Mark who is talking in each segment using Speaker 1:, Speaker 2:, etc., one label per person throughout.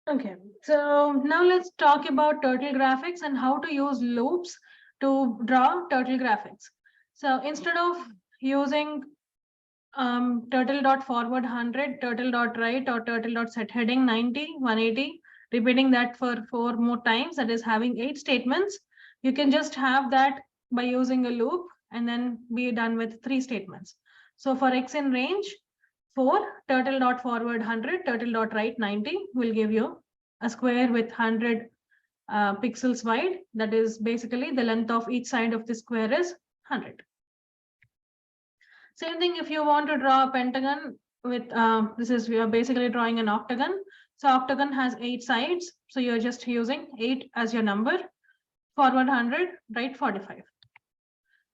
Speaker 1: Okay, so now let's talk about turtle graphics and how to use loops to draw turtle graphics. So instead of using turtle.forward 100, turtle.right, or turtle.set heading 90, 180, repeating that for 4 more times, that is having 8 statements, you can just have that by using a loop and then be done with 3 statements. So for x in range, 4, turtle.forward 100, turtle.right 90 will give you a square with 100 pixels wide. That is basically the length of each side of the square is 100. Same thing if you want to draw a pentagon with, we are basically drawing an octagon. So octagon has 8 sides. So you're just using 8 as your number, forward 100, right 45.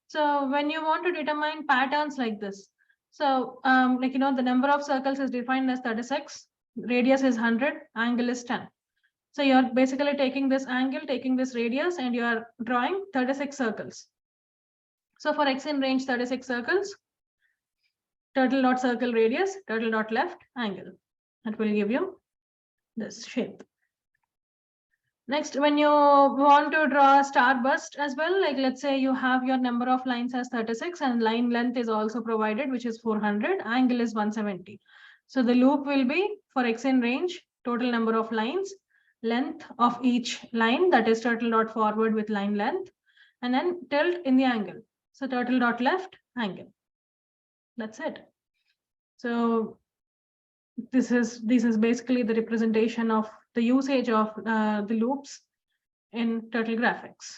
Speaker 1: So when you want to determine patterns like this, so the number of circles is defined as 36, radius is 100, angle is 10. So you're basically taking this angle, taking this radius, and you are drawing 36 circles. So for x in range 36 circles, turtle dot circle radius, turtle dot left angle. That will give you this shape. Next, when you want to draw a starburst as well, like let's say you have your number of lines as 36 and line length is also provided, which is 400, angle is 170. So the loop will be for x in range, total number of lines, length of each line, that is turtle dot forward with line length, and then tilt in the angle. So turtle dot left angle. That's it. So this is basically the representation of the usage of the loops in turtle graphics.